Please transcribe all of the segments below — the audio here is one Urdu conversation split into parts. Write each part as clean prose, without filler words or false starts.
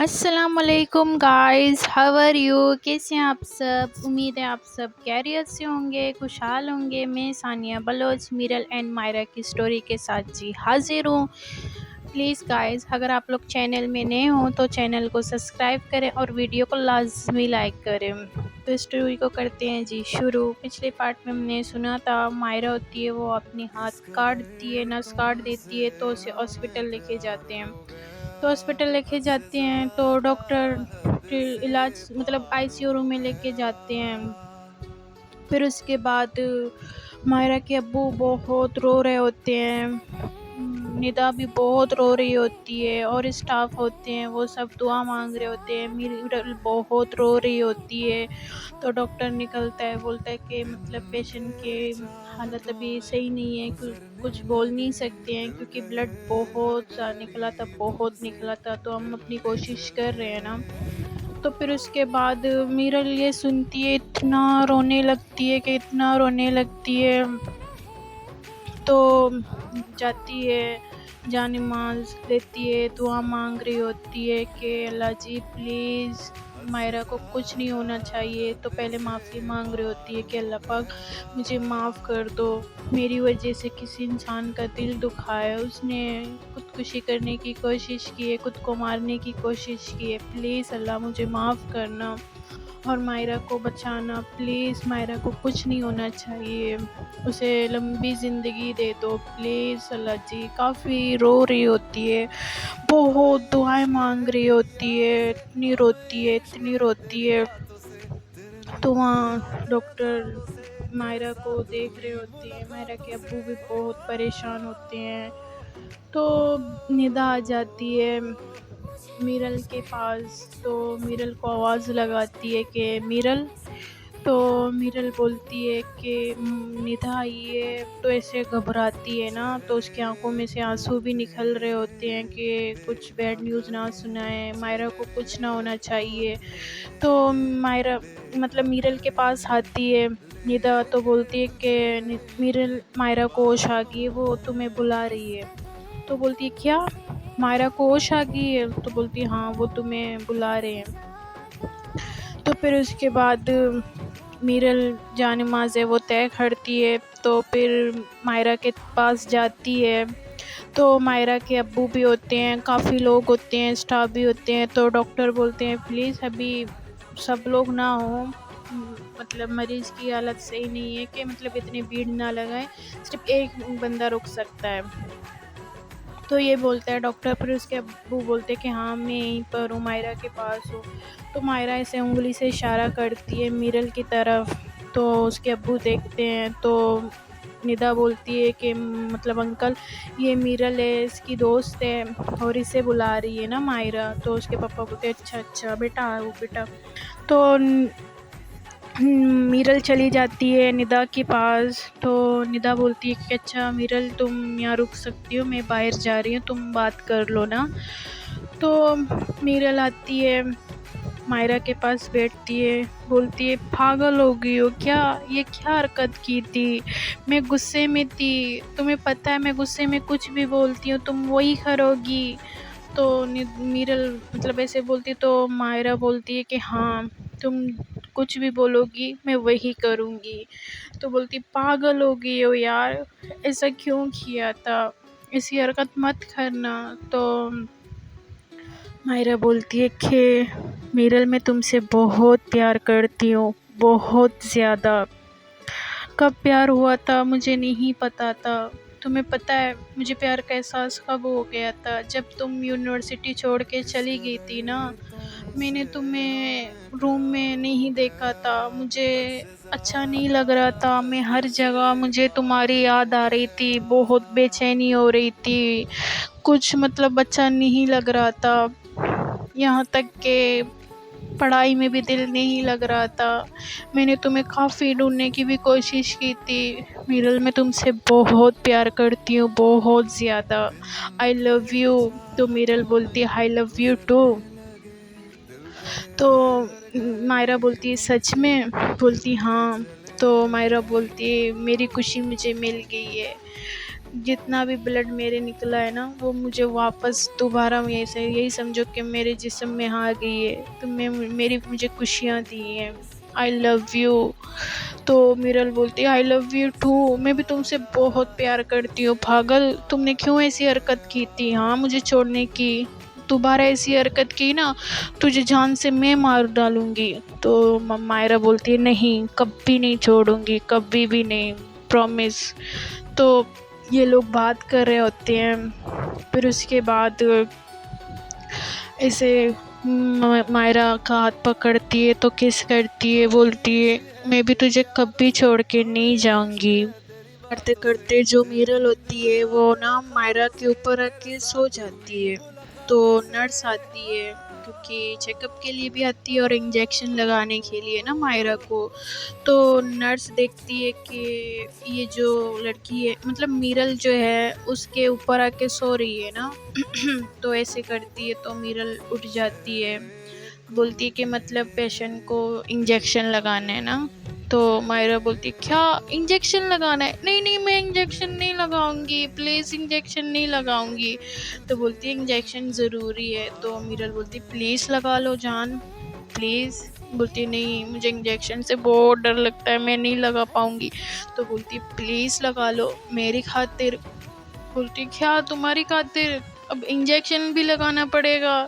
السلام علیکم گائز، ہاؤ آر یو؟ کیسے ہیں آپ سب؟ امید ہے آپ سب خیریت سے ہوں گے، خوشحال ہوں گے۔ میں ثانیہ بلوچ میرل اینڈ مائرا کی سٹوری کے ساتھ حاضر ہوں۔ پلیز گائز، اگر آپ لوگ چینل میں نئے ہوں تو چینل کو سبسکرائب کریں اور ویڈیو کو لازمی لائک کریں۔ تو اسٹوری کو کرتے ہیں شروع۔ پچھلے پارٹ میں ہم نے سنا تھا مائرا ہوتی ہے، وہ اپنی ہاتھ کاٹ دیتی ہے، نس کاٹ دیتی ہے تو اسے ہاسپٹل لے کے جاتے ہیں۔ تو ہاسپٹل لے کے جاتے ہیں تو ڈاکٹر علاج آئی سی یو روم میں لے کے جاتے ہیں۔ پھر اس کے بعد مائرا کے ابو بہت رو رہے ہوتے ہیں، ندا بھی بہت رو رہی ہوتی ہے، اور اسٹاف ہوتے ہیں وہ سب دعا مانگ رہے ہوتے ہیں۔ میرل بہت رو رہی ہوتی ہے تو ڈاکٹر نکلتا ہے، بولتا ہے کہ پیشنٹ کی حالت ابھی صحیح نہیں ہے، کچھ بول نہیں سکتے ہیں کیونکہ بلڈ بہت نکلا تھا تو ہم اپنی کوشش کر رہے ہیں نا۔ تو پھر اس کے بعد میرل یہ سنتی ہے، اتنا رونے لگتی ہے تو جاتی ہے، جان نماز لیتی ہے، دعا مانگ رہی ہوتی ہے کہ اللہ جی پلیز مائرا کو کچھ نہیں ہونا چاہیے۔ تو پہلے معافی مانگ رہی ہوتی ہے کہ اللہ پاک مجھے معاف کر دو، میری وجہ سے کسی انسان کا دل دکھا ہے، اس نے خودکشی کرنے کی کوشش کی ہے، خود کو مارنے کی کوشش کی ہے، پلیز اللہ مجھے معاف کرنا اور مائرا کو بچانا، پلیز مائرا کو کچھ نہیں ہونا چاہیے، اسے لمبی زندگی دے دو پلیز اللہ جی۔ کافی رو رہی ہوتی ہے، بہت دعائیں مانگ رہی ہوتی ہے، اتنی روتی ہے۔ تو وہاں ڈاکٹر مائرا کو دیکھ رہے ہوتے ہیں، مائرا کے ابو بھی بہت پریشان ہوتے ہیں۔ تو ندا آ جاتی ہے میرل کے پاس، تو میرل کو آواز لگاتی ہے کہ میرل، تو میرل بولتی ہے کہ ندا آئی ہے، تو ایسے گھبراتی ہے نا، تو اس کی آنکھوں میں سے آنسو بھی نکل رہے ہوتے ہیں کہ کچھ بیڈ نیوز نہ سنائے، مائرا کو کچھ نہ ہونا چاہیے۔ تو مائرا میرل کے پاس آتی ہے ندا، تو بولتی ہے کہ میرل مائرا کو ہوش آ گئی ہے، وہ تمہیں بلا رہی ہے۔ تو بولتی ہے کیا مائرا کو ہوش آ گئی ہے؟ تو بولتی ہے ہاں وہ تمہیں بلا رہے ہیں۔ تو پھر اس کے بعد میرل جان نماز ہے وہ طے کرتی ہے، تو پھر مائرا کے پاس جاتی ہے، تو مائرا کے ابو بھی ہوتے ہیں، کافی لوگ ہوتے ہیں، اسٹاف بھی ہوتے ہیں۔ تو ڈاکٹر بولتے ہیں پلیز ابھی سب لوگ نہ ہوں، مریض کی حالت صحیح نہیں ہے کہ اتنی بھیڑ نہ لگائیں، صرف ایک بندہ رک سکتا ہے۔ تو یہ بولتا ہے ڈاکٹر، پھر اس کے ابو بولتے ہیں کہ ہاں میں یہیں پر ہوں، مائرا کے پاس ہوں۔ تو مائرا ایسے انگلی سے اشارہ کرتی ہے میرل کی طرف، تو اس کے ابو دیکھتے ہیں، تو ندا بولتی ہے کہ انکل یہ میرل ہے، اس کی دوست ہے اور اسے بلا رہی ہے نا مائرا۔ تو اس کے پاپا بولتے ہیں اچھا بیٹا آؤ بیٹا۔ تو میرل چلی جاتی ہے ندا کے پاس، تو ندا بولتی ہے کہ اچھا میرل تم یہاں رک سکتی ہو، میں باہر جا رہی ہوں، تم بات کر لو نا۔ تو میرل آتی ہے مائرا کے پاس، بیٹھتی ہے، بولتی ہے پاگل ہو گئی ہو کیا؟ یہ کیا حرکت کی تھی؟ میں غصے میں تھی، تمہیں پتہ ہے میں غصے میں کچھ بھی بولتی ہوں تم وہی کرو گی۔ تو میرل ایسے بولتی، تو مائرا بولتی ہے کہ ہاں تم کچھ بھی بولو گی میں وہی کروں گی۔ تو بولتی پاگل ہو گئی ہو یار، ایسا کیوں کیا تھا، ایسی حرکت مت کرنا۔ تو مائرا بولتی ہے کہ میرل میں تم سے بہت پیار کرتی ہوں، بہت زیادہ، کب پیار ہوا تھا مجھے نہیں پتا تھا، تمہیں پتہ ہے مجھے پیار کا احساس کب ہو گیا تھا؟ جب تم یونیورسٹی چھوڑ کے چلی گئی تھی نا، میں نے تمہیں روم میں نہیں دیکھا تھا، مجھے اچھا نہیں لگ رہا تھا، میں ہر جگہ مجھے تمہاری یاد آ رہی تھی، بہت بے چینی ہو رہی تھی، کچھ اچھا نہیں لگ رہا تھا، یہاں تک کہ پڑھائی میں بھی دل نہیں لگ رہا تھا، میں نے تمہیں کافی ڈھونڈنے کی بھی کوشش کی تھی، میرل میں تم سے بہت پیار کرتی ہوں، بہت زیادہ، آئی لو یو۔ تو میرل بولتی ہے آئی لو یو ٹو۔ تو مائرا بولتی ہے سچ میں؟ بولتی ہاں۔ تو مائرا بولتی ہے میری خوشی مجھے مل گئی ہے، جتنا بھی بلڈ میرے نکلا ہے نا وہ مجھے واپس دوبارہ یہی سمجھو کہ میرے جسم میں آ گئی ہے، تو مجھے خوشیاں دی ہیں. آئی لو یو. تو میرل بولتی ہے آئی لو یو ٹو، میں بھی تم سے بہت پیار کرتی ہوں پاگل، تم نے کیوں ایسی حرکت کی تھی ہاں مجھے چھوڑنے کی، دوبارہ ایسی حرکت کی نا تجھے جان سے میں مار ڈالوں گی. تو مائرہ بولتی ہے نہیں کبھی نہیں چھوڑوں گی، کبھی بھی نہیں، پرومس. تو یہ لوگ بات کر رہے ہوتے ہیں. پھر اس کے بعد ایسے مائرہ کا ہاتھ پکڑتی ہے تو کس کرتی ہے، بولتی ہے میں بھی تجھے کبھی چھوڑ کے نہیں جاؤں گی. کرتے کرتے جو میرل ہوتی ہے وہ نا مائرہ کے اوپر آ کے سو جاتی ہے. تو نرس آتی ہے کیونکہ چیک اپ کے لیے بھی آتی ہے اور انجیکشن لگانے کے لیے نا مائرہ کو. تو نرس دیکھتی ہے کہ یہ جو لڑکی ہے مطلب میرل جو ہے اس کے اوپر آ کے سو رہی ہے نا تو ایسے کرتی ہے تو میرل اٹھ جاتی ہے، بولتی ہے کہ مطلب پیشنٹ کو انجیکشن لگانا ہے نا. تو مائرہ بولتی کیا انجیکشن لگانا ہے، نہیں نہیں میں انجیکشن نہیں لگاؤں گی، پلیز انجیکشن نہیں لگاؤں گی. تو بولتی ہے انجیکشن ضروری ہے. تو میرل بولتی پلیز لگا لو جان پلیز. بولتی نہیں مجھے انجیکشن سے بہت ڈر لگتا ہے میں نہیں لگا پاؤں گی. تو بولتی پلیز لگا لو میری خاطر. بولتی کیا تمہاری خاطر، اب انجیکشن بھی لگانا پڑے گا.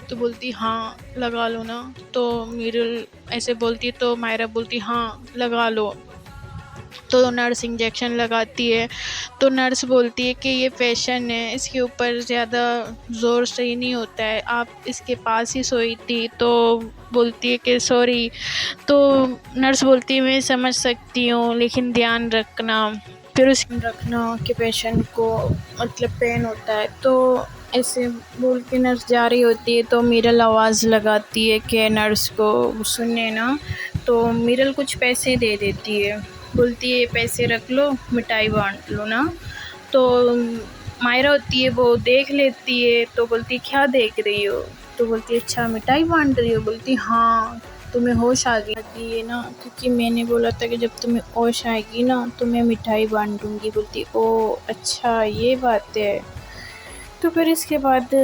تو بولتی ہاں لگا لو نا. تو میرل ایسے بولتی تو مائرہ بولتی ہاں لگا لو. تو نرس انجیکشن لگاتی ہے. تو نرس بولتی ہے کہ یہ فیشن ہے، اس کے اوپر زیادہ زور صحیح نہیں ہوتا ہے، آپ اس کے پاس ہی سوئی تھی. تو بولتی ہے کہ سوری. تو نرس بولتی ہے میں سمجھ سکتی ہوں لیکن دھیان رکھنا، پھر اس رکھنا کہ پیشنٹ کو مطلب پین ہوتا ہے. تو ایسے بول کے نرس جا رہی ہوتی ہے تو میرل آواز لگاتی ہے کہ نرس کو سننے نا. تو میرل کچھ پیسے دے دیتی ہے، بولتی ہے پیسے رکھ لو مٹھائی بانٹ لو نا. تو مائرہ ہوتی ہے وہ دیکھ لیتی ہے تو بولتی کیا دیکھ رہی ہو. تو بولتی اچھا مٹھائی بانٹ رہی ہو. بولتی ہاں تمہیں ہوش آ گئی ہے نا کیونکہ میں نے بولا تھا کہ جب تمہیں ہوش آئے گی نا تو میں مٹھائی بانٹوں گی. بولتی او اچھا یہ بات ہے. تو پھر اس کے بعد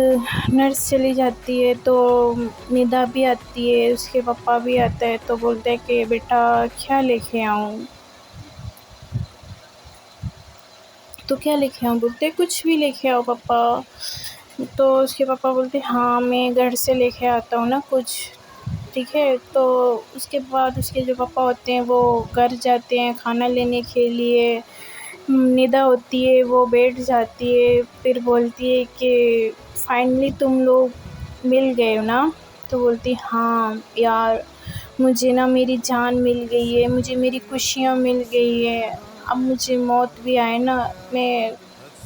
نرس چلی جاتی ہے تو ندا بھی آتی ہے، اس کے پاپا بھی آتا ہے. تو بولتے ہیں کہ بیٹا کیا لے کے آؤں. تو کیا لے کے آؤں، بولتے کچھ بھی لے کے آؤ پاپا. تو اس کے پاپا بولتے ہاں میں گھر سے لے کے آتا ہوں نا کچھ، ٹھیک ہے. تو اس کے بعد اس کے جو پاپا ہوتے ہیں وہ گھر جاتے ہیں کھانا لینے کے لیے. ندا ہوتی ہے وہ بیٹھ جاتی ہے، پھر بولتی ہے کہ فائنلی تم لوگ مل گئے ہو نا. تو بولتی ہاں یار مجھے نا میری جان مل گئی ہے، مجھے میری خوشیاں مل گئی ہے. اب مجھے موت بھی آئے نا، میں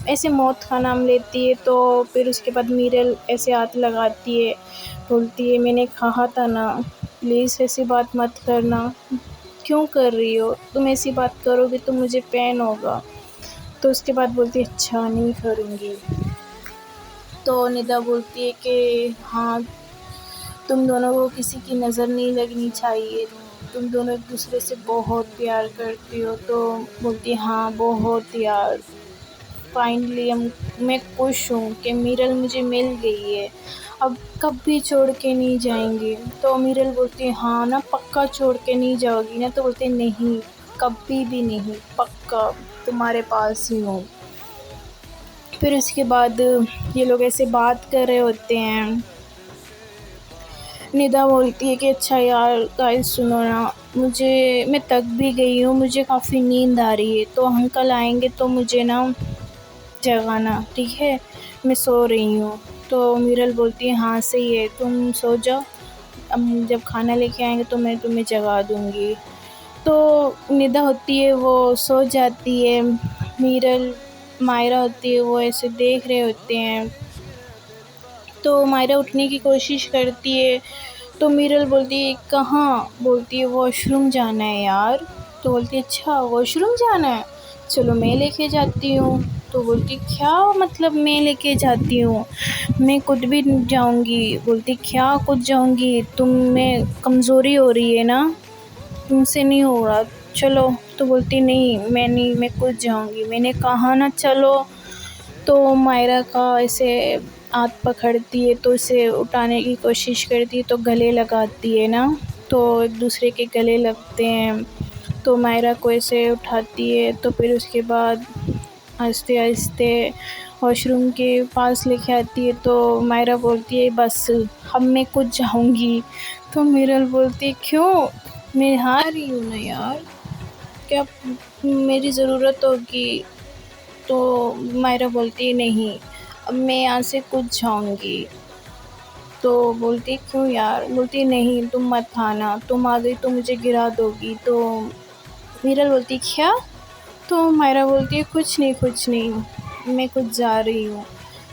ایسے موت کا نام لیتی ہے. تو پھر اس کے بعد میرل ایسے ہاتھ لگاتی ہے، بولتی ہے میں نے کہا تھا نا پلیز ایسی بات مت کرنا، کیوں کر رہی ہو، تم ایسی بات کرو گی تو مجھے پین ہوگا. تو اس کے بعد بولتی اچھا نہیں کروں گی. تو ندا بولتی ہے کہ ہاں تم دونوں کو کسی کی نظر نہیں لگنی چاہیے، تم دونوں ایک دوسرے سے بہت پیار کرتی ہو. تو بولتی ہاں بہت یار، فائنلی میں خوش ہوں کہ میرل مجھے مل گئی ہے، اب کبھی چھوڑ کے نہیں جائیں گے. تو میرل بولتی ہاں نا پکا چھوڑ کے نہیں جاؤ گی نا. تو بولتے نہیں کبھی بھی نہیں، پکا تمہارے پاس ہی ہوں. پھر اس کے بعد یہ لوگ ایسے بات کر رہے ہوتے ہیں. ندا بولتی ہے کہ اچھا یار گائز سنو نا، میں تک بھی گئی ہوں، مجھے کافی نیند آ رہی ہے، تو انکل آئیں گے تو مجھے نا جگانا ٹھیک ہے، میں سو رہی ہوں. تو میرل بولتی ہے ہاں صحیح ہے تم سو جاؤ، اب جب کھانا لے کے آئیں گے تو میں تمہیں جگا دوں گی. تو ندا ہوتی ہے وہ سو جاتی ہے، میرل مائرہ ہوتی ہے وہ ایسے دیکھ رہے ہوتے ہیں. تو مائرہ اٹھنے کی کوشش کرتی ہے تو میرل بولتی ہے کہاں، بولتی ہے واش روم جانا ہے یار. تو بولتی ہے اچھا واش روم جانا ہے، چلو میں لے کے جاتی ہوں. تو بولتی کیا مطلب میں لے کے جاتی ہوں، میں خود بھی جاؤں گی. بولتی کیا خود جاؤں گی، تم میں کمزوری ہو رہی ہے نا، تم سے نہیں ہو رہا، چلو. تو بولتی نہیں، میں کود جاؤں گی. میں نے کہا نا چلو. تو مائرہ کا ایسے ہاتھ پکڑتی ہے تو اسے اٹھانے کی کوشش کرتی ہے تو گلے لگاتی ہے نا، تو ایک دوسرے کے گلے لگتے ہیں. تو مائرہ کو ایسے اٹھاتی ہے تو پھر اس کے بعد آہستے آہستے واش روم کے پاس لے کے آتی ہے. تو مائرہ بولتی ہے بس اب میں کود جاؤں گی. تو میرل بولتی ہے کیوں، میں ہار رہی ہوں نا یار، کیا میری ضرورت ہوگی. تو مائرہ بولتی ہے نہیں اب میں یہاں سے کود جاؤں گی. تو بولتی کیوں یار، بولتی نہیں تم مت آنا، تم آ گئی تو مجھے گرا دو گی. تو میرل بولتی کیا؟ تو مائرہ بولتی ہے کچھ نہیں میں کود جا رہی ہوں.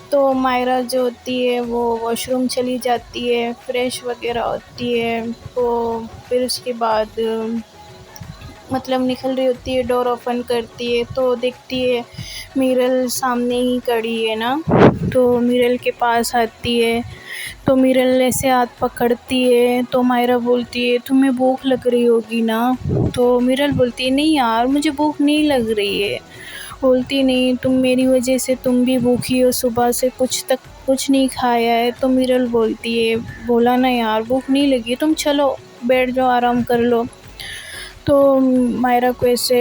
تو مائرہ جو ہوتی ہے وہ واش روم چلی جاتی ہے، فریش وغیرہ ہوتی ہے. تو پھر اس کے بعد مطلب نکل رہی ہوتی ہے، ڈور اوپن کرتی ہے تو دیکھتی ہے میرل سامنے ہی کھڑی ہے نا. تو میرل کے پاس آتی ہے تو میرل ایسے ہاتھ پکڑتی ہے. تو مائرہ بولتی ہے تمہیں بھوک لگ رہی ہوگی نا. تو میرل بولتی ہے نہیں یار مجھے بھوک نہیں لگ رہی ہے. بولتی نہیں تم میری وجہ سے تم بھی بھوکی ہو، صبح سے کچھ نہیں کھایا ہے. تو میرل بولتی ہے بولا نا یار بھوک نہیں لگی، تم چلو بیٹھ جاؤ آرام کر لو. تو مائرہ کو ایسے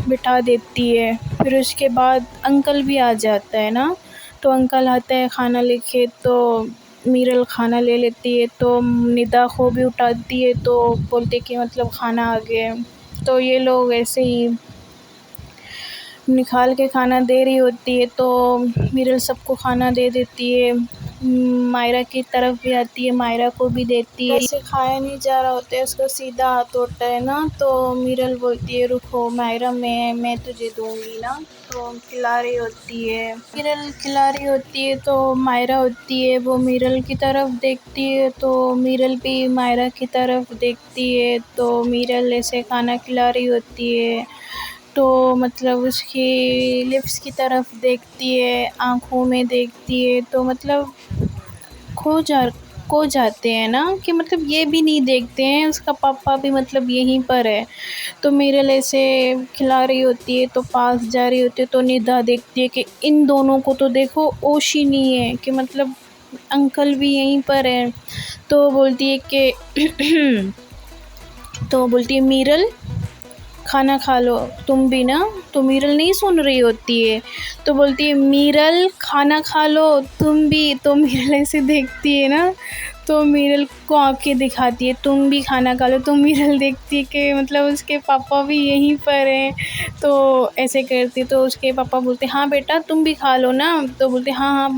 بٹھا دیتی ہے. پھر اس کے بعد انکل بھی آ جاتا ہے نا. تو انکل آتا ہے کھانا لے کے. تو میرل کھانا لے لیتی ہے تو ندا کو بھی اٹھاتی ہے تو بولتے کہ مطلب کھانا آ گیا ہے. تو یہ لوگ ایسے ہی نکال کے کھانا دے رہی ہوتی ہے تو میرل سب کو کھانا دے دیتی ہے. مائرہ کی طرف بھی آتی ہے، مائرہ کو بھی دیتی ہے. ایسے کھایا نہیں جا رہا ہوتا ہے، اس کا سیدھا ہاتھ ہوتا ہے نا. تو میرل بولتی ہے رکو مائرہ میں تجھے دوں گی نا. تو کھلا رہی ہوتی ہے، میرل کھلا رہی ہوتی ہے. تو مائرہ ہوتی ہے وہ میرل کی طرف دیکھتی ہے تو میرل بھی مائرہ کی طرف دیکھتی ہے. تو میرل ایسے کھانا کھلا رہی ہوتی ہے تو مطلب اس کی لپس کی طرف دیکھتی ہے، آنکھوں میں دیکھتی ہے. تو مطلب کھو جاتے ہیں نا کہ مطلب یہ بھی نہیں دیکھتے ہیں اس کا پاپا بھی مطلب یہیں پر ہے. تو میرل ایسے کھلا رہی ہوتی ہے تو پاس جا رہی ہوتی ہے تو ندا دیکھتی ہے کہ ان دونوں کو تو دیکھو ہوش ہی نہیں ہے کہ مطلب انکل بھی یہیں پر ہے. تو بولتی ہے کہ تو بولتی ہے میرل کھانا کھا لو تم بھی نا. تو میرل نہیں سن رہی ہوتی ہے تو بولتی ہے میرل کھانا کھا لو تم بھی. تو میرل ایسے دیکھتی ہے نا تو میرل کو آنکھیں دکھاتی ہے تم بھی کھانا کھا لو. تو میرل دیکھتی ہے کہ مطلب اس کے پاپا بھی یہیں پر ہیں. تو ایسے کرتی تو اس کے پاپا بولتے ہاں بیٹا تم بھی کھا لو نا. تو بولتے ہاں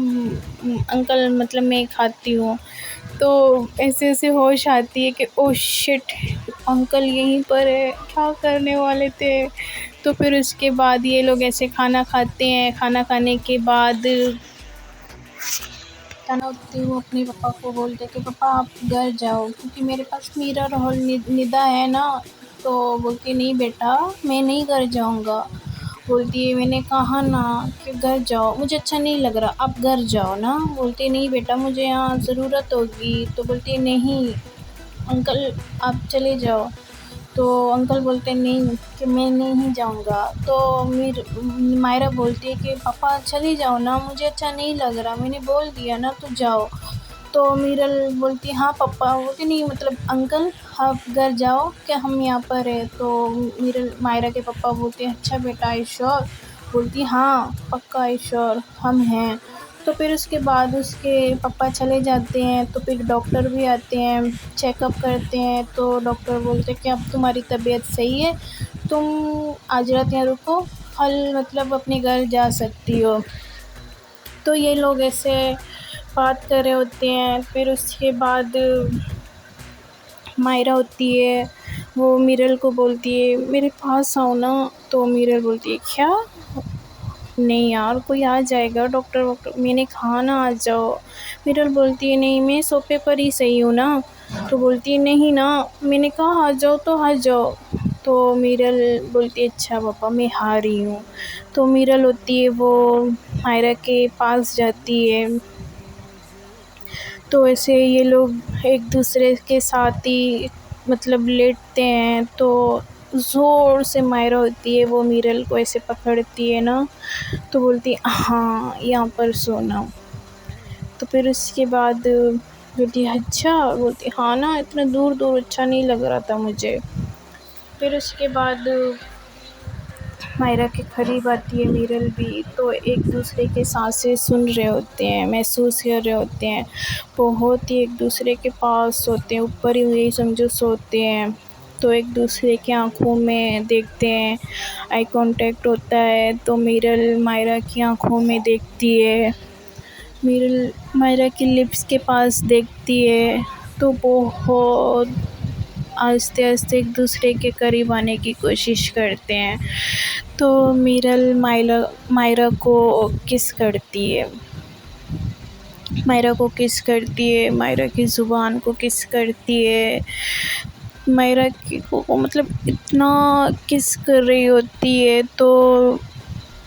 انکل مطلب میں کھاتی ہوں. تو ایسے ہوش آتی ہے کہ او شٹ انکل یہیں پر ہے، کیا کرنے والے تھے. تو پھر اس کے بعد یہ لوگ ایسے کھانا کھاتے ہیں. کھانا کھانے کے بعد وہ اپنے پاپا کو بولتے کہ پاپا آپ گھر جاؤ کیونکہ میرے پاس میرر اور ندا ہے نا. تو بولتی نہیں بیٹا میں نہیں گھر جاؤں گا. بولتی ہے میں نے کہا نا کہ گھر جاؤ، مجھے اچھا نہیں لگ رہا آپ گھر جاؤ نا. بولتی نہیں بیٹا مجھے یہاں ضرورت ہوگی. تو بولتی نہیں انکل آپ چلے جاؤ. تو انکل بولتے نہیں کہ میں نہیں جاؤں گا. تو مائرہ بولتی ہے کہ پاپا چلے جاؤ نا، مجھے اچھا نہیں لگ رہا، میں نے بول دیا نا تو جاؤ. تو میرل بولتی ہاں پاپا، بولتی نہیں مطلب انکل آپ گھر جاؤ کہ ہم یہاں پر ہیں. تو مائرہ کے پاپا بولتے ہیں اچھا بیٹا آئی شور؟ بولتی ہاں پکا آئی شور ہم ہیں. تو پھر اس کے بعد اس کے پاپا چلے جاتے ہیں. تو پھر ڈاکٹر بھی آتے ہیں، چیک اپ کرتے ہیں. تو ڈاکٹر بولتے کہ اب تمہاری طبیعت صحیح ہے، تم آج رات یہاں رکو، کل مطلب اپنے گھر جا سکتی ہو. تو یہ لوگ ایسے بات کر رہے ہوتے ہیں. پھر اس کے بعد مائرہ ہوتی ہے وہ میرل کو بولتی ہے میرے پاس آؤ نا. تو میرل بولتی ہے کیا، نہیں یار کوئی آ جائے گا، ڈاکٹر میں نے کہا نا آ جاؤ. میرل بولتی ہے نہیں میں صوفے پر ہی صحیح ہوں نا. تو بولتی ہے نہیں نا میں نے کہا آ جاؤ تو آ جاؤ. تو میرل بولتی ہے اچھا پاپا میں آ رہی ہوں. تو میرل ہوتی ہے وہ مائرہ کے پاس جاتی ہے. تو ایسے یہ لوگ ایک دوسرے کے ساتھ ہی مطلب لیٹتے ہیں. تو زور سے مائرہ ہوتی ہے وہ میرل کو ایسے پکڑتی ہے نا، تو بولتی ہاں یہاں پر سونا. تو پھر اس کے بعد بولتی اچھا، بولتی ہاں نا، اتنا دور دور اچھا نہیں لگ رہا تھا مجھے. پھر اس کے بعد مائرہ کے قریب آتی ہے میرل بھی، تو ایک دوسرے کے سانسیں سن رہے ہوتے ہیں، محسوس کر رہے ہوتے ہیں، بہت ہی ایک دوسرے کے پاس ہوتے ہیں، اوپر ہی ہوئی سمجھو سوتے ہیں. تو ایک دوسرے کی آنکھوں میں دیکھتے ہیں، آئی کانٹیکٹ ہوتا ہے. تو میرل مائرہ کی آنکھوں میں دیکھتی ہے، میرل مائرہ کی لپس کے پاس دیکھتی ہے. تو بہت آہستہ آہستہ ایک دوسرے کے قریب آنے کی کوشش کرتے ہیں. تو میرل مائرہ کو کس کرتی ہے، مائرہ کو کس کرتی ہے، مائرہ کی زبان کو کس کرتی ہے. مائرہ کو مطلب اتنا کس کر رہی ہوتی ہے. تو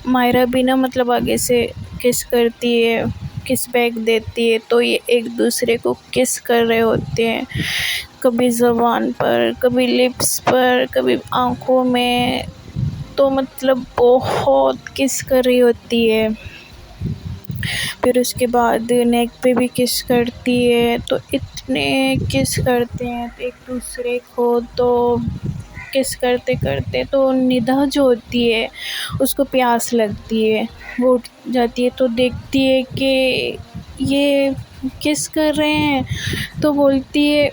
مائرہ بھی نا مطلب آگے سے کس کرتی ہے، کس بیک دیتی ہے. تو یہ ایک دوسرے کو کس کر رہے ہوتے ہیں، کبھی زبان پر، کبھی لپس پر، کبھی آنکھوں میں. تو مطلب بہت کس کر رہی ہوتی ہے. پھر اس کے بعد نیک پہ بھی کس کرتی ہے. تو اتنے کس کرتے ہیں ایک دوسرے کو. تو کس کرتے کرتے تو ندا جو ہوتی ہے اس کو پیاس لگتی ہے، وہ اٹھ جاتی ہے. تو دیکھتی ہے کہ یہ کس کر رہے ہیں. تو بولتی ہے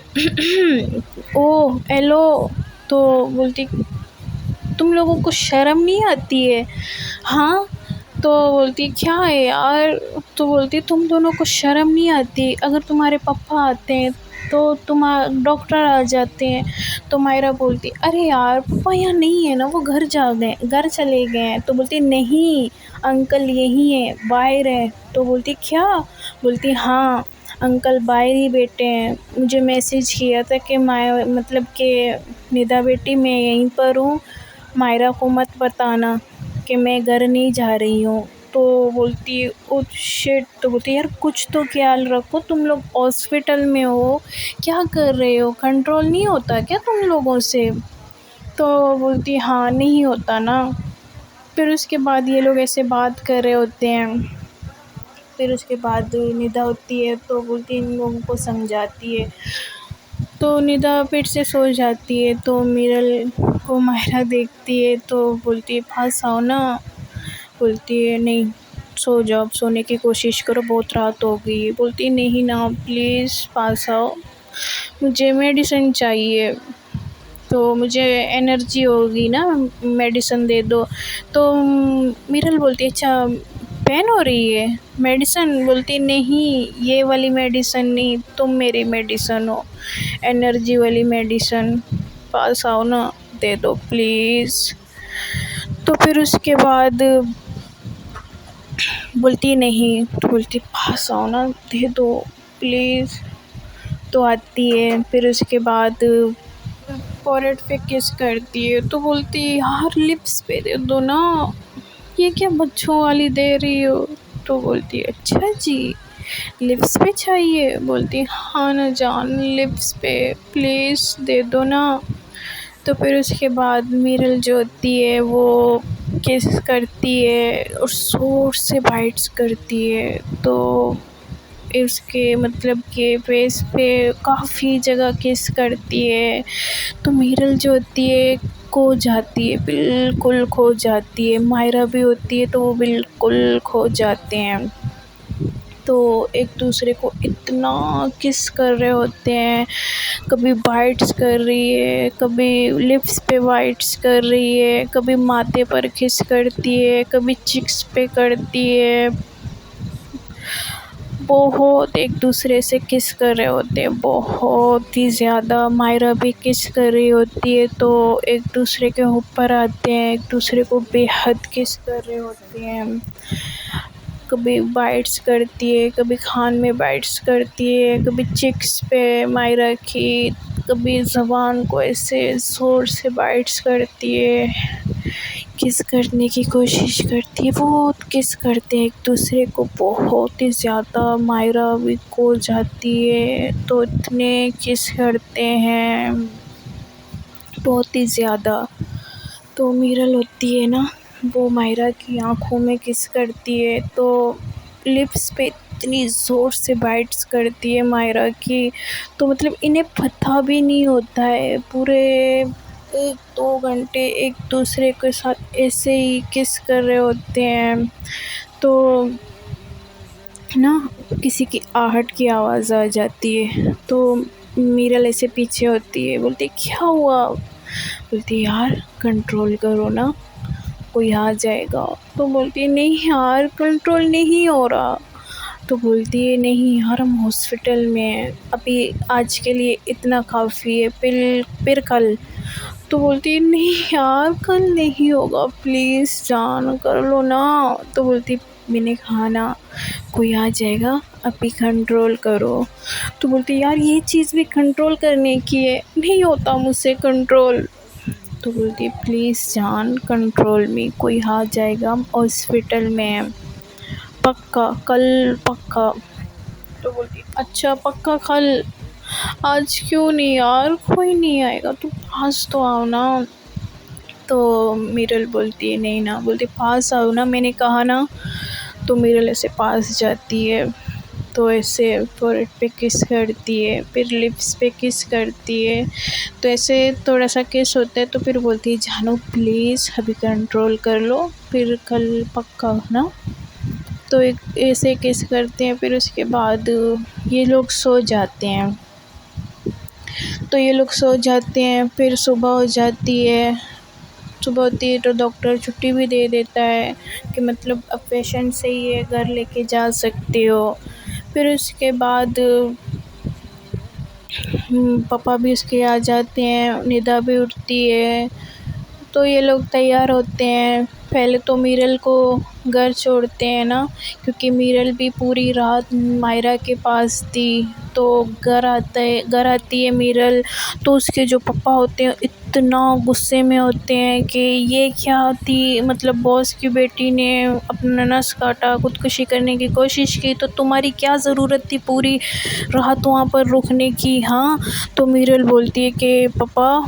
او ہیلو. تو بولتی تم لوگوں کو شرم نہیں آتی ہے؟ ہاں. تو بولتی کیا ہے یار. تو بولتی تم دونوں کو شرم نہیں آتی؟ اگر تمہارے پپا آتے ہیں تو ڈاکٹر آ جاتے ہیں. تو مائرہ بولتی ارے یار پپا یہاں نہیں ہے نا، وہ گھر چلے گئے ہیں. تو بولتی نہیں انکل یہی ہیں، باہر ہیں. تو بولتی کیا؟ بولتی ہاں انکل باہر ہی بیٹھے ہیں، مجھے میسج کیا تھا کہ مطلب کہ ندا بیٹی میں یہیں پر ہوں، مائرہ کو مت بتانا کہ میں گھر نہیں جا رہی ہوں. تو بولتی او شٹ. تو بولتی یار کچھ تو خیال رکھو، تم لوگ ہاسپٹل میں ہو، کیا کر رہے ہو، کنٹرول نہیں ہوتا کیا تم لوگوں سے؟ تو بولتی ہاں نہیں ہوتا نا. پھر اس کے بعد یہ لوگ ایسے بات کر رہے ہوتے ہیں. پھر اس کے بعد ندا ہوتی ہے تو بولتی ان لوگوں کو سمجھاتی ہے. تو ندا پھر سے سو جاتی ہے. تو میرل کو مائرہ دیکھتی ہے تو بولتی ہے پاس آؤ نا. بولتی ہے نہیں سو جاؤ، سونے کی کوشش کرو، بہت رات ہو گئی. بولتی نہیں نا پلیز پاس آؤ، مجھے میڈیسن چاہیے. تو مجھے انرجی ہوگی نا، میڈیسن دے دو. تو میرل بولتی اچھا پین ہو رہی ہے، میڈیسن؟ بولتی نہیں یہ والی میڈیسن نہیں، تم میری میڈیسن ہو، انرجی والی میڈیسن. پاس آؤ نا، دے دو پلیز. تو پھر اس کے بعد بولتی نہیں. تو بولتی پاس آؤ نا، دے دو پلیز. تو آتی ہے. پھر اس کے بعد فورہیڈ پہ کس کرتی ہے. تو بولتی یار لپس پہ دے دو نا، یہ کیا بچوں والی دے رہی ہو. تو بولتی اچھا جی لپس پہ چاہیے. بولتی ہاں نا جان لپس پہ پلیز دے دو نا. تو پھر اس کے بعد میرل جو ہوتی ہے وہ کس کرتی ہے اور زور سے بائٹس کرتی ہے. تو اس کے مطلب کہ فیس پہ کافی جگہ کس کرتی ہے. تو میرل جو ہوتی ہے کھو جاتی ہے، بالکل کھو جاتی ہے. مائرہ بھی ہوتی ہے تو وہ بالکل کھو جاتے ہیں. تو ایک دوسرے کو اتنا کس کر رہے ہوتے ہیں، کبھی بائٹس کر رہی ہے، کبھی لپس پہ بائٹس کر رہی ہے، کبھی ماتھے پر کس کرتی ہے، کبھی چکس پہ کرتی ہے. بہت ایک دوسرے سے کس کر رہے ہوتے ہیں، بہت ہی زیادہ. مائرہ بھی کس کر رہی ہوتی ہے تو ایک دوسرے کے اوپر آتے ہیں، ایک دوسرے کو بے حد کس کر رہے ہوتے ہیں. کبھی بائٹس کرتی ہے، کبھی کان میں بائٹس کرتی ہے، کبھی چکس پہ مائرہ کی، کبھی زبان کو ایسے زور سے بائٹس کرتی ہے، کس کرنے کی کوشش کرتی ہے. بہت کس کرتے ہیں ایک دوسرے کو، بہت ہی زیادہ. مائرہ بھی کھو جاتی ہے. تو اتنے کس کرتے ہیں بہت ہی زیادہ. تو میرل ہوتی ہے نا، وہ مائرہ کی آنکھوں میں کس کرتی ہے، تو لپس پہ اتنی زور سے بائٹس کرتی ہے مائرہ کی، تو مطلب انہیں پتہ بھی نہیں ہوتا ہے، پورے 1-2 گھنٹے ایک دوسرے کے ساتھ ایسے ہی کس کر رہے ہوتے ہیں، تو نا کسی کی آہٹ کی آواز آ جاتی ہے، تو میرل ایسے پیچھے ہوتی ہے، بولتی کیا ہوا، بولتی یار کنٹرول کرو نا، کوئی آ جائے گا، تو بولتی نہیں یار کنٹرول نہیں ہو رہا، تو بولتی ہے نہیں یار ہم ہاسپٹل میں ہیں، ابھی آج کے لیے اتنا کافی ہے، پھر کل، تو بولتی ہے نہیں یار کل نہیں ہوگا پلیز جان کر لو نا، تو بولتی میں نے کہا نا کوئی آ جائے گا ابھی کنٹرول کرو، تو بولتی یار یہ چیز بھی کنٹرول کرنے کی ہے، نہیں ہوتا مجھ سے کنٹرول، تو بولتی پلیز جان کنٹرول میں، کوئی آ جائے گا، ہم ہاسپٹل میں ہیں، پکا کل پکا، تو بولتی اچھا پکا کل، آج کیوں نہیں یار کوئی نہیں آئے گا، تو پاس تو آؤ نا، تو میرل بولتی ہے نہیں نا، بولتی پاس آؤ نا، میں نے کہا نا، تو میرل ایسے پاس جاتی ہے، تو ایسے فورہیڈ پہ کس کرتی ہے، پھر لپس پہ کس کرتی ہے، تو ایسے تھوڑا سا کس ہوتا ہے، تو پھر بولتی ہے جانو پلیز ابھی کنٹرول کر لو، پھر کل پکا نا، تو ایسے کس کرتے ہیں، پھر اس کے بعد یہ لوگ سو جاتے ہیں، تو یہ لوگ سو جاتے ہیں، پھر صبح ہو جاتی ہے، صبح ہوتی ہے تو ڈاکٹر چھٹی بھی دے دیتا ہے کہ مطلب اب پیشنٹ صحیح ہے گھر لے کے جا سکتے ہو، پھر اس کے بعد پاپا بھی اس کے آ جاتے ہیں، ندا بھی اٹھتی ہے، تو یہ لوگ تیار ہوتے ہیں، پہلے تو میرل کو گھر چھوڑتے ہیں نا، کیونکہ میرل بھی پوری رات مائرہ کے پاس تھی، تو گھر آتی ہے میرل، تو اس کے جو پپا ہوتے ہیں اتنا غصے میں ہوتے ہیں کہ یہ کیا تھی، مطلب باس کی بیٹی نے اپنا نس کاٹا، خودکشی کرنے کی کوشش کی، تو تمہاری کیا ضرورت تھی پوری رات وہاں پر رکنے کی، ہاں، تو میرل بولتی ہے کہ پپا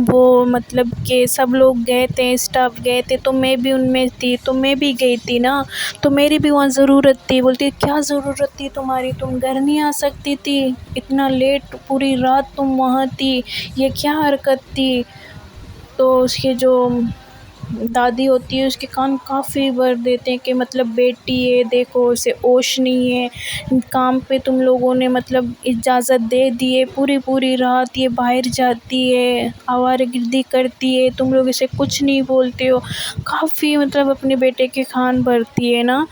وہ مطلب کہ سب لوگ گئے تھے، اسٹاف گئے تھے، تو میں بھی ان میں تھی، تو میں بھی گئی تھی نا، تو میری بھی وہاں ضرورت تھی، بولتی کیا ضرورت تھی تمہاری، تم گھر نہیں آ سکتی تھی، اتنا لیٹ پوری رات تم وہاں تھی، یہ کیا حرکت تھی، تو اس کے جو دادی ہوتی ہے اس کے کان کافی بھر دیتے ہیں کہ مطلب بیٹی ہے دیکھو اسے ہوش نہیں ہے، کام پہ تم لوگوں نے مطلب اجازت دے دی ہے، پوری رات یہ باہر جاتی ہے، آوارہ گردی کرتی ہے، تم لوگ اسے کچھ نہیں بولتے ہو، کافی مطلب اپنے بیٹے کے کان بھرتی ہے نا،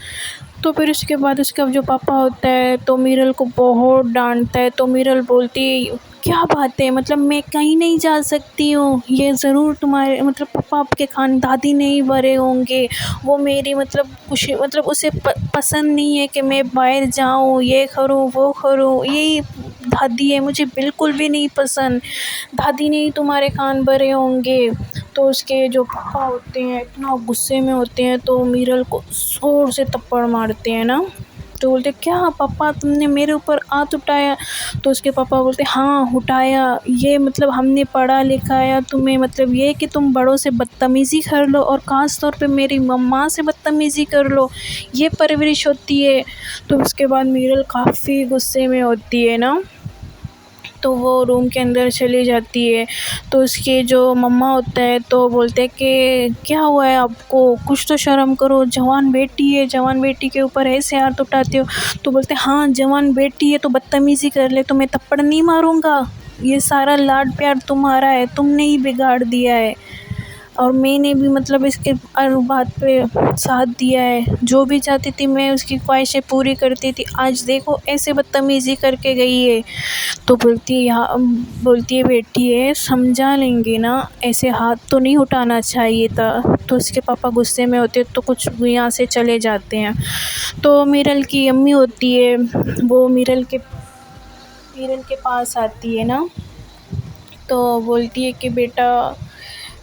تو پھر اس کے بعد اس کا جو پاپا ہوتا ہے تو میرل کو بہت ڈانٹتا ہے، تو میرل بولتی ہے کیا بات ہے، مطلب میں کہیں نہیں جا سکتی ہوں، یہ ضرور تمہارے مطلب پاپا آپ کے کان دادی نہیں بھرے ہوں گے، وہ میری مطلب خوشی مطلب اسے پسند نہیں ہے کہ میں باہر جاؤں، یہ کروں وہ کروں، یہی دادی ہے، مجھے بالکل بھی نہیں پسند، دادی نہیں تمہارے کان بھرے ہوں گے، تو اس کے جو پاپا ہوتے ہیں اتنا غصے میں ہوتے ہیں، تو میرل کو زور سے تھپڑ مارتے ہیں نا، تو بولتے کیا پاپا تم نے میرے اوپر ہاتھ اٹھایا، تو اس کے پاپا بولتے ہاں اٹھایا، یہ مطلب ہم نے پڑھا لکھا ہے تمہیں، مطلب یہ کہ تم بڑوں سے بدتمیزی کر لو، اور خاص طور پہ میری ماں سے بدتمیزی کر لو، یہ پرورش ہوتی ہے، تو اس کے بعد میرل کافی غصے میں ہوتی ہے نا، تو وہ روم کے اندر چلی جاتی ہے، تو اس کے جو مما ہوتا ہے تو بولتے ہیں کہ کیا ہوا ہے آپ کو، کچھ تو شرم کرو، جوان بیٹی ہے، جوان بیٹی کے اوپر ایسے ہاتھ اٹھاتے ہو، تو بولتے ہاں جوان بیٹی ہے تو بدتمیزی کر لے تو میں تھپڑ نہیں ماروں گا، یہ سارا لاڈ پیار تمہارا ہے، تم نے ہی بگاڑ دیا ہے، اور میں نے بھی مطلب اس کے ہر بات پہ ساتھ دیا ہے، جو بھی چاہتی تھی میں اس کی خواہشیں پوری کرتی تھی، آج دیکھو ایسے بدتمیزی کر کے گئی ہے، تو بولتی ہے بیٹی ہے سمجھا لیں گے نا، ایسے ہاتھ تو نہیں اٹھانا چاہیے تھا، تو اس کے پاپا غصے میں ہوتے تو کچھ یہاں سے چلے جاتے ہیں، تو میرل کی امی ہوتی ہے وہ میرل کے پاس آتی ہے نا، تو بولتی ہے کہ بیٹا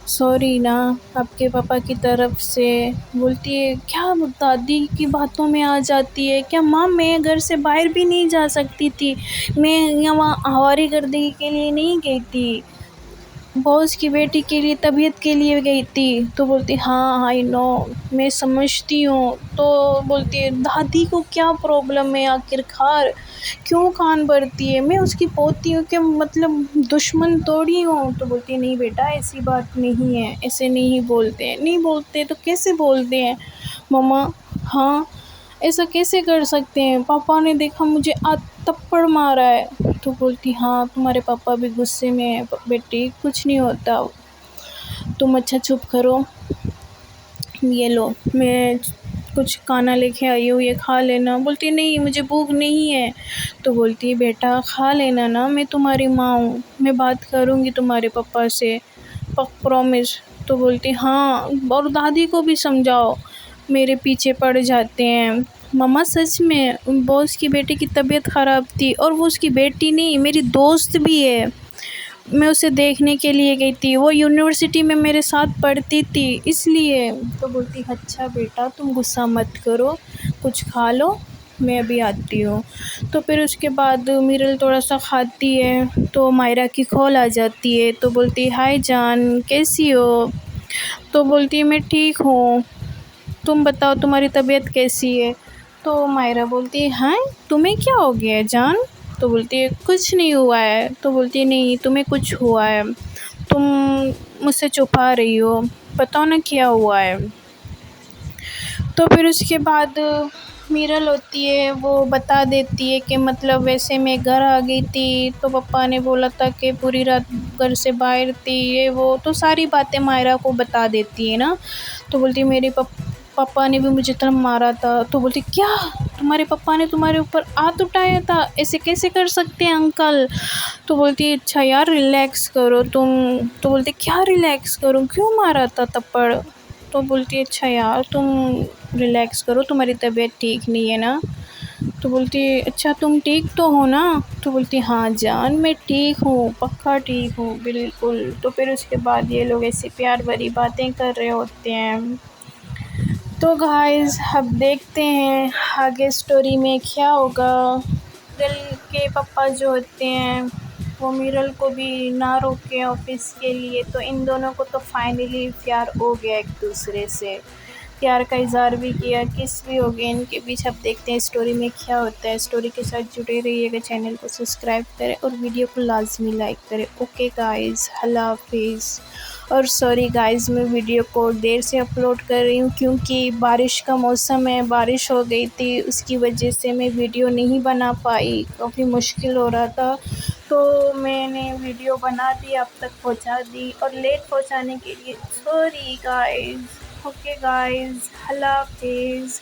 سوری نا آپ کے پاپا کی طرف سے، بولتی ہے کیا دادی کی باتوں میں آ جاتی ہے، کیا ماں میں گھر سے باہر بھی نہیں جا سکتی تھی، میں یہاں آوارہ گردی کے لیے نہیں گئی تھی، بوس کی بیٹی کے لیے طبیعت کے لیے گئی تھی. تو بولتی ہاں آئی نو، میں سمجھتی ہوں. تو بولتی ہے دادی کو کیا پرابلم ہے آخر کار، کیوں کان بھرتی ہے، میں اس کی پوتی ہوں کہ مطلب دشمن توڑی ہوں. تو بولتی ہے نہیں بیٹا ایسی بات نہیں ہے، ایسے نہیں بولتے ہیں. نہیں بولتے تو کیسے بولتے ہیں مما؟ ہاں ایسا کیسے کر سکتے ہیں، پاپا نے دیکھا مجھے تپڑ مارا ہے. تو بولتی ہاں تمہارے پاپا بھی غصے میں ہیں بیٹی، کچھ نہیں ہوتا، تم اچھا چپ کرو. یہ لو میں کچھ کھانا لے کے آئی ہوں، یہ کھا لینا. بولتی نہیں مجھے بھوک نہیں ہے. تو بولتی ہے بیٹا کھا لینا نا، میں تمہاری ماں ہوں، میں بات کروں گی تمہارے پاپا سے، پرامس. تو بولتی ہاں، اور دادی کو بھی سمجھاؤ، میرے پیچھے پڑ جاتے ہیں. مما سچ میں باس کی بیٹی کی طبیعت خراب تھی، اور وہ اس کی بیٹی نہیں میری دوست بھی ہے، میں اسے دیکھنے کے لیے گئی تھی، وہ یونیورسٹی میں میرے ساتھ پڑھتی تھی اس لیے. تو بولتی اچھا بیٹا تم غصہ مت کرو، کچھ کھا لو میں ابھی آتی ہوں. تو پھر اس کے بعد میرل تھوڑا سا کھاتی ہے تو مائرہ کی کال آ جاتی ہے. تو بولتی ہائے جان کیسی ہو؟ تو بولتی ہے میں ٹھیک ہوں، تم بتاؤ تمہاری طبیعت کیسی ہے؟ تو مائرہ بولتی ہے ہاں تمہیں کیا ہو گیا ہے جان؟ تو بولتی ہے کچھ نہیں ہوا ہے. تو بولتی ہے نہیں تمہیں کچھ ہوا ہے، تم مجھ سے چھپا رہی ہو، بتاؤ نا کیا ہوا ہے. تو پھر اس کے بعد میرل ہوتی ہے وہ بتا دیتی ہے کہ مطلب ویسے میں گھر آ گئی تھی تو پپا نے بولا تھا کہ پوری رات گھر سے باہر تھی، یہ وہ تو ساری باتیں مائرہ کو بتا دیتی ہے نا. تو بولتی ہے میرے پپا نے بھی مجھے اتنا مارا تھا. تو بولتی کیا تمہارے پپا نے تمہارے اوپر ہاتھ اٹھایا تھا، ایسے کیسے کر سکتے ہیں انکل؟ تو بولتی ہے اچھا یار ریلیکس کرو تم. تو بولتی کیا ریلیکس کروں، کیوں مارا تھا تپڑ؟ تو بولتی ہے اچھا یار تم ریلیکس کرو، تمہاری طبیعت ٹھیک نہیں ہے نا. تو بولتی ہے اچھا تم ٹھیک تو ہو نا؟ تو بولتی ہاں جان میں ٹھیک ہوں، پکا ٹھیک ہوں بالکل. تو پھر اس کے بعد یہ لوگ ایسی پیار بھری باتیں کر رہے ہوتے ہیں. تو گائز اب دیکھتے ہیں آگے سٹوری میں کیا ہوگا. میرل کے پپا جو ہوتے ہیں وہ میرل کو بھی نہ روکے آفس کے لیے، تو ان دونوں کو تو فائنلی پیار ہو گیا، ایک دوسرے سے پیار کا اظہار بھی کیا، کس بھی ہو گیا ان کے بیچ. اب دیکھتے ہیں اسٹوری میں کیا ہوتا ہے. اسٹوری کے ساتھ جڑے رہیے گا، چینل کو سبسکرائب کریں اور ویڈیو کو لازمی لائک کریں. اوکے گائز اللہ حافظ. اور سوری گائز میں ویڈیو کو دیر سے اپلوڈ کر رہی ہوں کیونکہ بارش کا موسم ہے، بارش ہو گئی تھی، اس کی وجہ سے میں ویڈیو نہیں بنا پائی، کافی مشکل ہو رہا تھا. تو میں نے ویڈیو بنا دی، اب تک پہنچا دی، اور لیٹ پہنچانے کے لیے سوری گائز. اوکے گائز اللہ حافظ.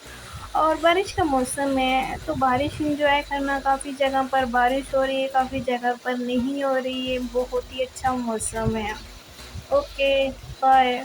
اور بارش کا موسم ہے تو بارش انجوائے کرنا، کافی جگہ پر بارش ہو رہی ہے، کافی جگہ پر نہیں ہو رہی ہے، بہت ہی اچھا موسم ہے. Okay bye.